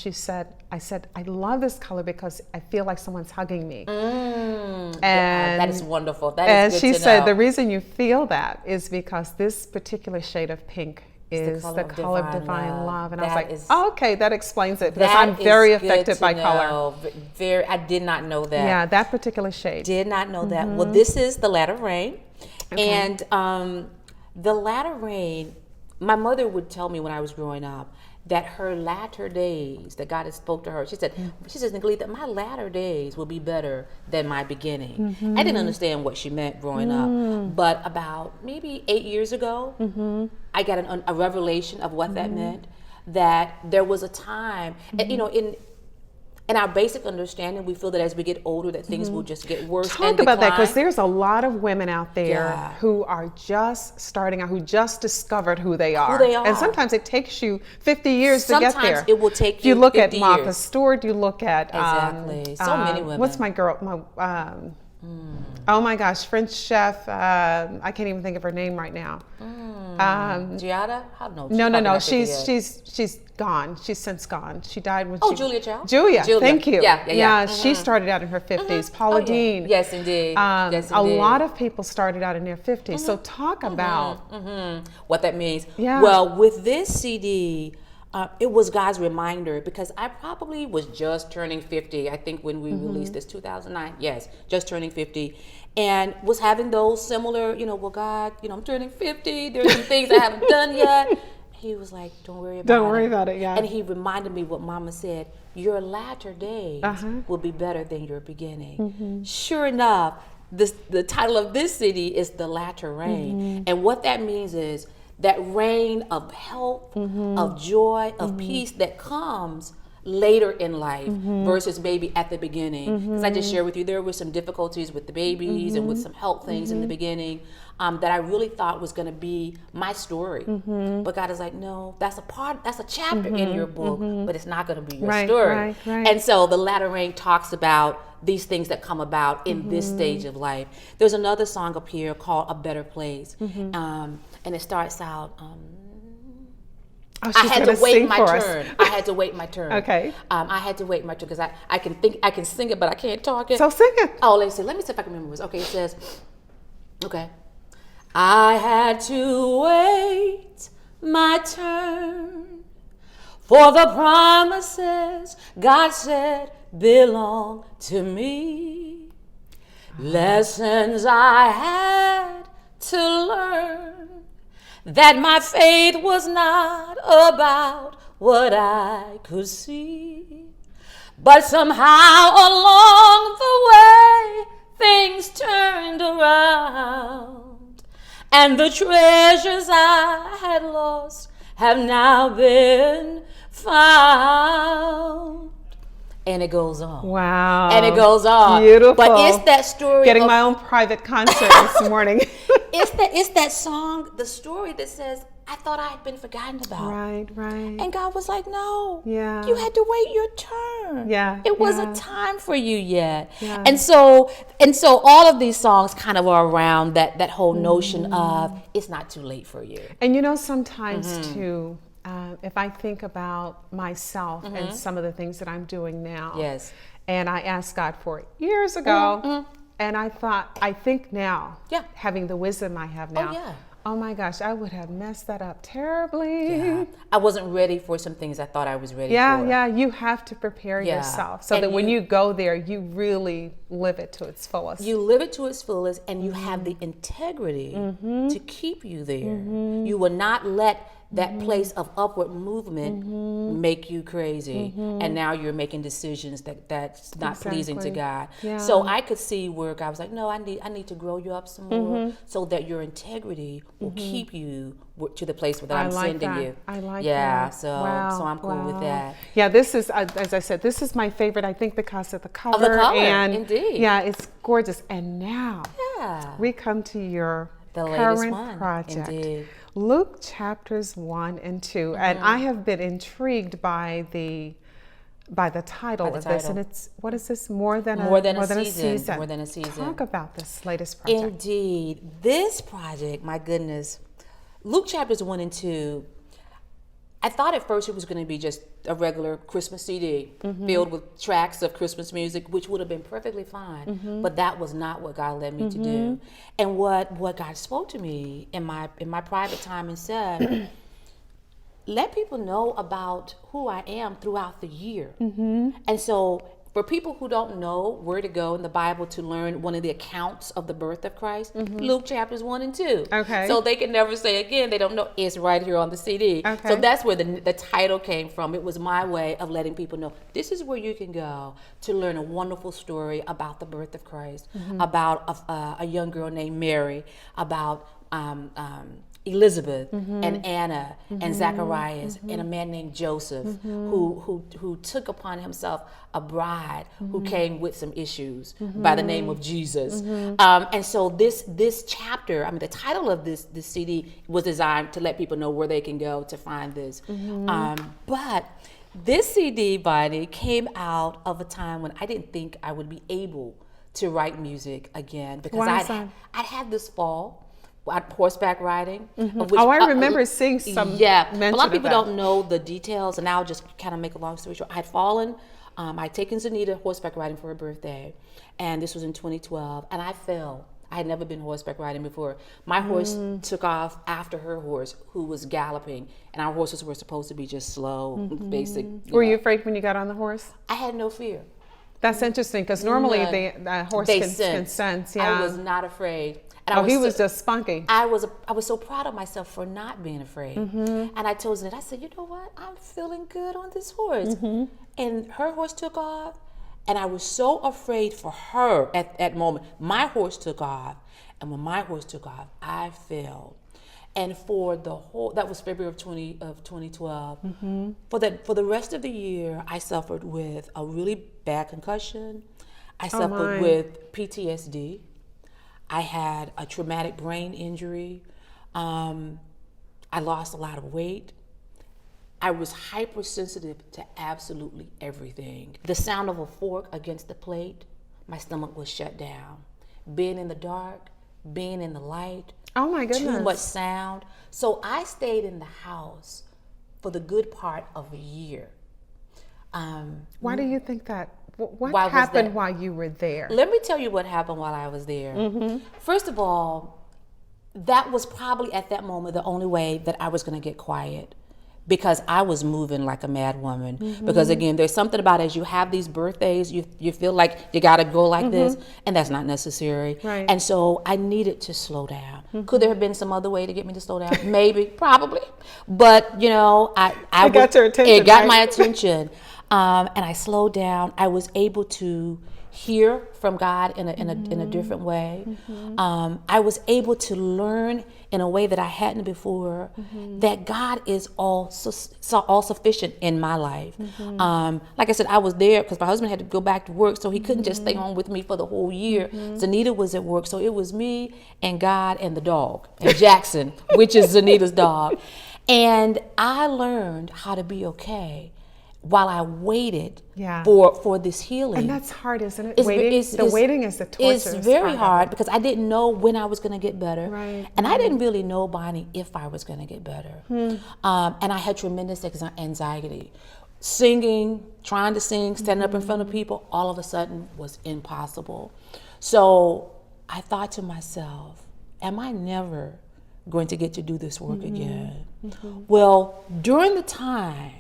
I said, I love this color because I feel like someone's hugging me. And that is wonderful. That is good she to said know. the reason you feel that is because this particular shade of pink is the color of divine love. And I was like, okay, that explains it, because I'm very affected by color. I did not know that. Yeah, that particular shade. Did not know that. Well, this is The Latter Rain. And The Latter Rain, my mother would tell me when I was growing up that her latter days, that God had spoke to her, she says, Negleatha, my latter days will be better than my beginning. I didn't understand what she meant growing up, but about maybe 8 years ago, I got a revelation of what that meant, that there was a time, and, you know, in our basic understanding, we feel that as we get older, that things will just get worse. Talk about that, because there's a lot of women out there who are just starting out, who just discovered who they are. And sometimes it takes you 50 years to get there. Sometimes it will take you 50 years. You look at Martha Stewart, you look at... so many women. What's my girl? Oh my gosh, French chef. I can't even think of her name right now. Giada? No. She's gone. She's since gone. She died when Julia Child? Julia. Thank you. Yeah. She started out in her 50s. Paula Deen. Yes, indeed. A lot of people started out in their 50s. So talk about what that means. Yeah. Well, with this CD, it was God's reminder, because I probably was just turning 50. I think when we released this, 2009. Yes, just turning 50. And was having those similar, well, God, I'm turning 50. There's some things I haven't done yet. He was like, don't worry about it. Yeah. And he reminded me what Mama said, your latter days will be better than your beginning. Sure enough, the title of this CD is The Latter Rain. And what that means is that rain of health, of joy, of peace that comes later in life versus maybe at the beginning. Because I just shared with you, there were some difficulties with the babies and with some health things in the beginning that I really thought was going to be my story. But God is like, no, that's a chapter in your book, but it's not going to be your story. Right. And so The Latter Rain talks about these things that come about in this stage of life. There's another song up here called A Better Place. And it starts out, I had to wait my turn. I had to wait my turn. Okay. I had to wait my turn, because I can sing it, but I can't talk it. So sing it. Oh, let me see if I can remember this. Okay, it says, okay. I had to wait my turn for the promises God said belong to me. Lessons I had to learn, that my faith was not about what I could see. But somehow along the way, things turned around, and the treasures I had lost have now been found. And it goes on. Wow. And it goes on. Beautiful. But it's that story. Getting my own private concert this morning. It's that song, the story that says, I thought I had been forgotten about. Right. And God was like, no. Yeah. You had to wait your turn. Yeah. It wasn't time for you yet. Yeah. And so all of these songs kind of are around that whole notion of it's not too late for you. And sometimes too, if I think about myself and some of the things that I'm doing now, yes, and I asked God for it years ago, and I think now, having the wisdom I have now, oh my gosh, I would have messed that up terribly. Yeah. I wasn't ready for some things I thought I was ready for. Yeah, you have to prepare yourself so that when you go there, you really live it to its fullest. You live it to its fullest, and you have the integrity to keep you there. You will not let that place of upward movement make you crazy, and now you're making decisions that's not pleasing to God. Yeah. So I could see where God was like, no, I need to grow you up some more so that your integrity will keep you to the place where I'm sending you. I like that. So I'm cool with that. Yeah, this is, as I said, this is my favorite, I think, because of the cover. Of the color, and indeed. Yeah, it's gorgeous. And now we come to your current project. Indeed. Luke chapters 1 and 2, and I have been intrigued by the title of this, and it's, what is this? More than a season. More than a season. Talk about this latest project. Indeed, this project, my goodness, Luke chapters 1 and 2. I thought at first it was going to be just a regular Christmas CD filled with tracks of Christmas music, which would have been perfectly fine. But that was not what God led me to do. And what God spoke to me in my private time and said, let people know about who I am throughout the year. And so for people who don't know where to go in the Bible to learn one of the accounts of the birth of Christ, Luke chapters 1 and 2. Okay. So they can never say again, they don't know. It's right here on the CD. Okay. So that's where the title came from. It was my way of letting people know this is where you can go to learn a wonderful story about the birth of Christ, about a young girl named Mary, about Elizabeth and Anna and Zacharias and a man named Joseph who took upon himself a bride who came with some issues by the name of Jesus. And so this chapter, I mean, the title of this CD was designed to let people know where they can go to find this. But this CD, Bonnie, came out of a time when I didn't think I would be able to write music again, because I'd had this fall horseback riding. I remember seeing some mention a lot of people that. don't know the details, and I'll just kind of make a long story short. I had fallen. I'd taken Zanita horseback riding for her birthday, and this was in 2012, and I fell. I had never been horseback riding before. My horse took off after her horse, who was galloping, and our horses were supposed to be just slow, basic. Were you afraid when you got on the horse? I had no fear. That's interesting, because normally the horse can sense. Yeah. I was not afraid. And he was just spunky. I was so proud of myself for not being afraid. And I told Zanette, I said, you know what? I'm feeling good on this horse. And her horse took off, and I was so afraid for her at that moment. My horse took off, and when my horse took off, I fell. And for the whole, that was February of 2012. For the rest of the year, I suffered with a really bad concussion. I suffered with PTSD. I had a traumatic brain injury. I lost a lot of weight. I was hypersensitive to absolutely everything. The sound of a fork against the plate, my stomach was shut down. Being in the dark, being in the light. Oh my goodness. Too much sound. So I stayed in the house for the good part of a year. Why do you think that? What happened while you were there? Let me tell you what happened while I was there. First of all, that was probably at that moment the only way that I was going to get quiet, because I was moving like a mad woman. Because again, there's something about as you have these birthdays, you feel like you gotta go like this, and that's not necessary. Right. And so I needed to slow down. Could there have been some other way to get me to slow down? Maybe, probably. But you know, I got your attention. It got right? my attention, and I slowed down. I was able to hear from God in a different way. I was able to learn in a way that I hadn't before that God is all sufficient in my life. Like I said, I was there because my husband had to go back to work, so he couldn't just stay home with me for the whole year. Zanita was at work, so it was me and God and the dog, and Jackson, which is Zanita's dog. And I learned how to be okay while I waited for this healing. And that's hard, isn't it? Waiting is the torture. It's very hard because I didn't know when I was going to get better. Right. And I didn't really know, Bonnie, if I was going to get better. And I had tremendous anxiety. Singing, trying to sing, standing up in front of people, all of a sudden was impossible. So I thought to myself, am I never going to get to do this work again? Well, during the time,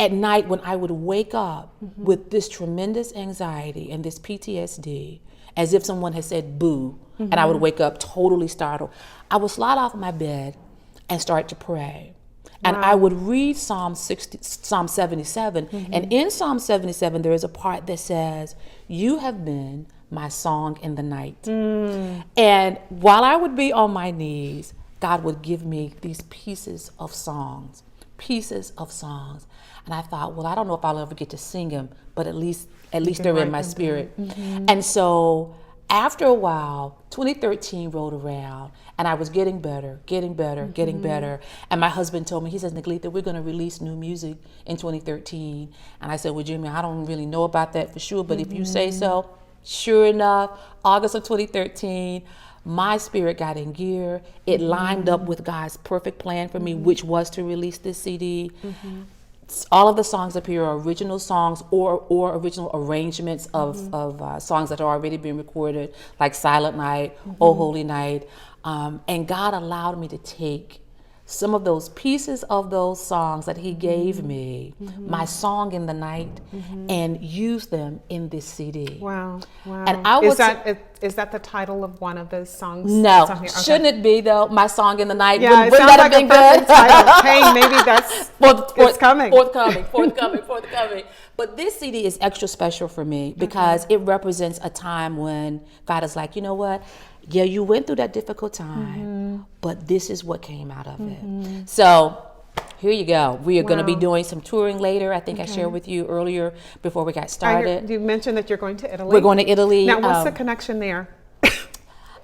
at night when I would wake up with this tremendous anxiety and this PTSD, as if someone had said boo, and I would wake up totally startled, I would slide off my bed and start to pray. And I would read Psalm 77. And in Psalm 77, there is a part that says, "You have been my song in the night." And while I would be on my knees, God would give me these pieces of songs. And I thought, well, I don't know if I'll ever get to sing them, but at least they're in my spirit. And so after a while, 2013 rolled around, and I was getting better. And my husband told me, he says, "Negleatha, we're going to release new music in 2013. And I said, well, Jimmy, I don't really know about that for sure, but if you say so. Sure enough, August of 2013, my spirit got in gear. It lined up with God's perfect plan for me, which was to release this CD. All of the songs up here are original songs or original arrangements of songs that are already been recorded, like Silent Night, Oh Holy Night. And God allowed me to take some of those pieces of those songs that he gave me, my song in the night, and use them in this CD. Wow. And I was is that the title of one of those songs? No, okay. Shouldn't it be though? My song in the night. Yeah, wouldn't that have been good? Title. Hey, maybe that's it's coming. Forthcoming. But this CD is extra special for me because it represents a time when God is like, you know what? Yeah, you went through that difficult time, but this is what came out of it. So here you go. We are going to be doing some touring later. I think I shared with you earlier before we got started. You mentioned that you're going to Italy. We're going to Italy. Now, what's the connection there?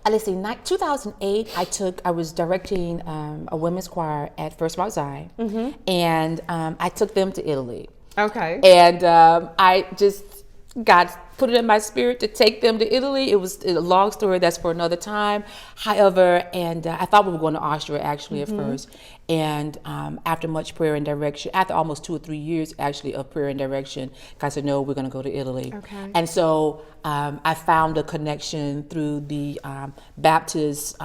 Let's see, 2008, I was directing a women's choir at First Mount Zion, and I took them to Italy. Okay. And I just put it in my spirit to take them to Italy. It was a long story, that's for another time. However, and I thought we were going to Austria actually at first. And after much prayer and direction, after almost 2 or 3 years actually of prayer and direction, God said, no, we're going to go to Italy. Okay. And so I found a connection through the Baptist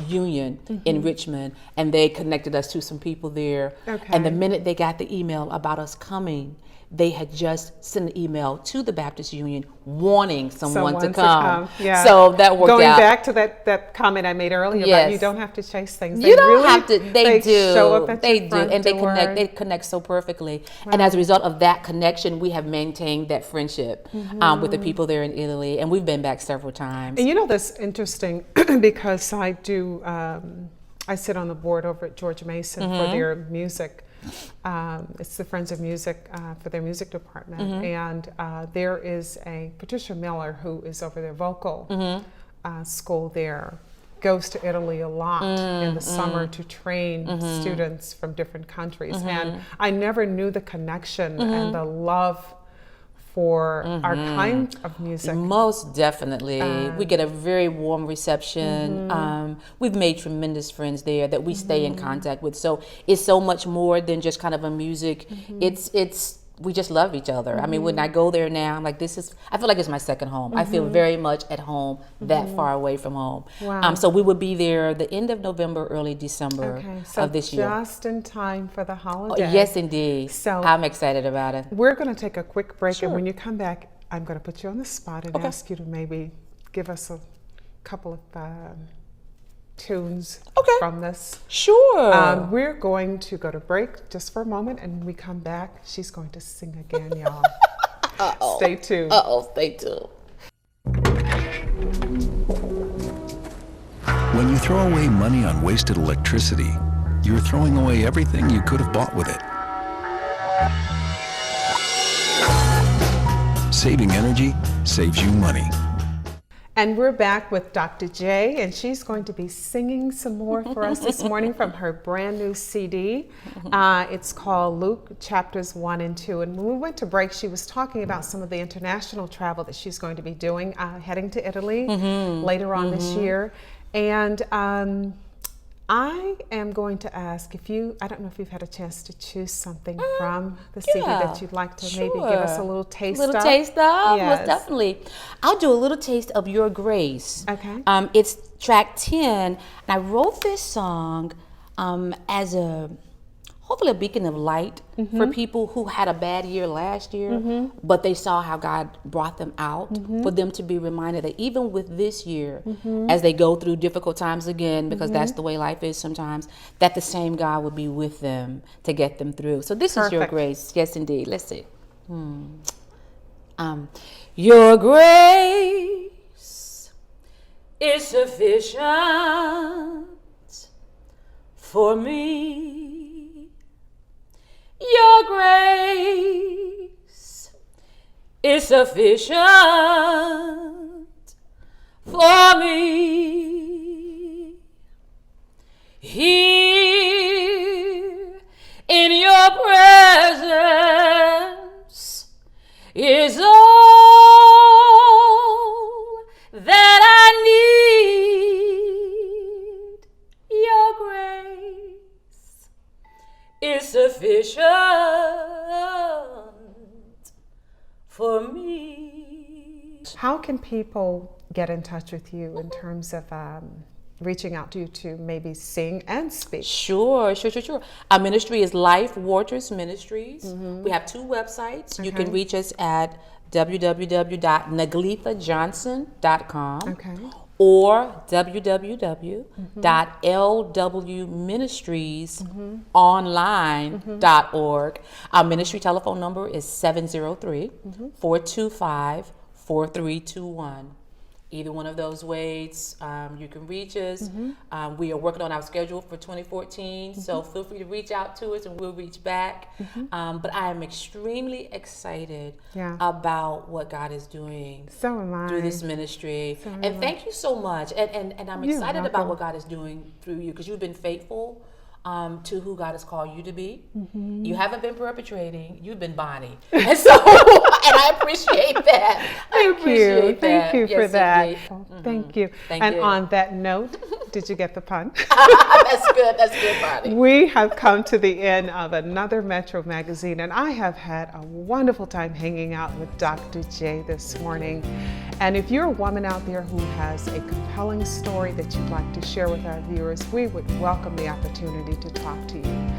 Union in Richmond, and they connected us to some people there. Okay. And the minute they got the email about us coming, they had just sent an email to the Baptist Union wanting someone to come. Yeah. So that worked out. Going back to that comment I made earlier about you don't have to chase things. You don't have to. They do. Show up at they your do, front and door. They connect so perfectly. Wow. And as a result of that connection, we have maintained that friendship with the people there in Italy, and we've been back several times. And you know, that's interesting because I do. I sit on the board over at George Mason for their music. It's the Friends of Music for their music department, and there is a Patricia Miller who is over their vocal school there, goes to Italy a lot in the summer to train students from different countries, and I never knew the connection and the love for our kind of music. Most definitely. We get a very warm reception. We've made tremendous friends there that we stay in contact with. So it's so much more than just kind of a music. It's we just love each other. I mean, when I go there now, I'm like, I feel like it's my second home. I feel very much at home that far away from home. Wow. So we would be there the end of November, early December of this year. Just in time for the holiday. Yes, indeed. So I'm excited about it. We're going to take a quick break, Sure. and when you come back, I'm going to put you on the spot and ask you to maybe give us a couple of tunes from this. Sure. We're going to go to break just for a moment, and when we come back, she's going to sing again, y'all. Stay tuned. Stay tuned. When you throw away money on wasted electricity, you're throwing away everything you could have bought with it. Saving energy saves you money. And we're back with Dr. J, and she's going to be singing some more for us this morning from her brand new CD. It's called Luke chapters 1 and 2. And when we went to break, she was talking about some of the international travel that she's going to be doing, heading to Italy later on this year. And I am going to ask I don't know if you've had a chance to choose something from the CD that you'd like to maybe give us a little taste of. Yes. Most definitely. I'll do a little taste of Your Grace. Okay. It's track 10, and I wrote this song as hopefully a beacon of light for people who had a bad year last year, but they saw how God brought them out, for them to be reminded that even with this year, as they go through difficult times again, because that's the way life is sometimes, that the same God would be with them to get them through. So this is Your Grace. Yes, indeed. Let's see. Your grace is sufficient for me. Your grace is sufficient for me. Here in your presence is all that I need. Your grace is sufficient for me. How can people get in touch with you in terms of reaching out to you to maybe sing and speak? Sure. Our ministry is Life Waters Ministries. We have 2 websites. You can reach us at www.negleathajohnson.com or www.lwministriesonline.org. Our ministry telephone number is 703-425-4321. Either one of those ways, you can reach us. We are working on our schedule for 2014, so feel free to reach out to us and we'll reach back. But I am extremely excited about what God is doing through this ministry. And thank you so much. And I'm excited about what God is doing through you, because you've been faithful to who God has called you to be. You haven't been perpetrating, you've been Bonnie. And so, and I appreciate that. Thank you for that. Thank you. Thank you. On that note, did you get the pun? That's good, Bonnie. We have come to the end of another Metro Magazine, and I have had a wonderful time hanging out with Dr. J this morning. And if you're a woman out there who has a compelling story that you'd like to share with our viewers, we would welcome the opportunity to talk to you.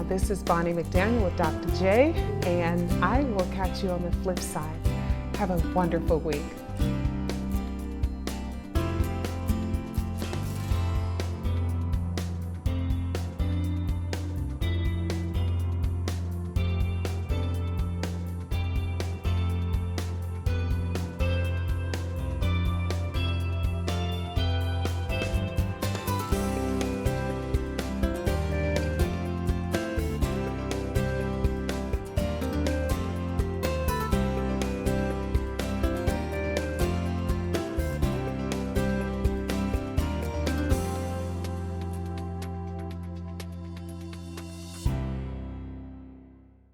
This is Bonnie McDaniel with Dr. J, and I will catch you on the flip side. Have a wonderful week.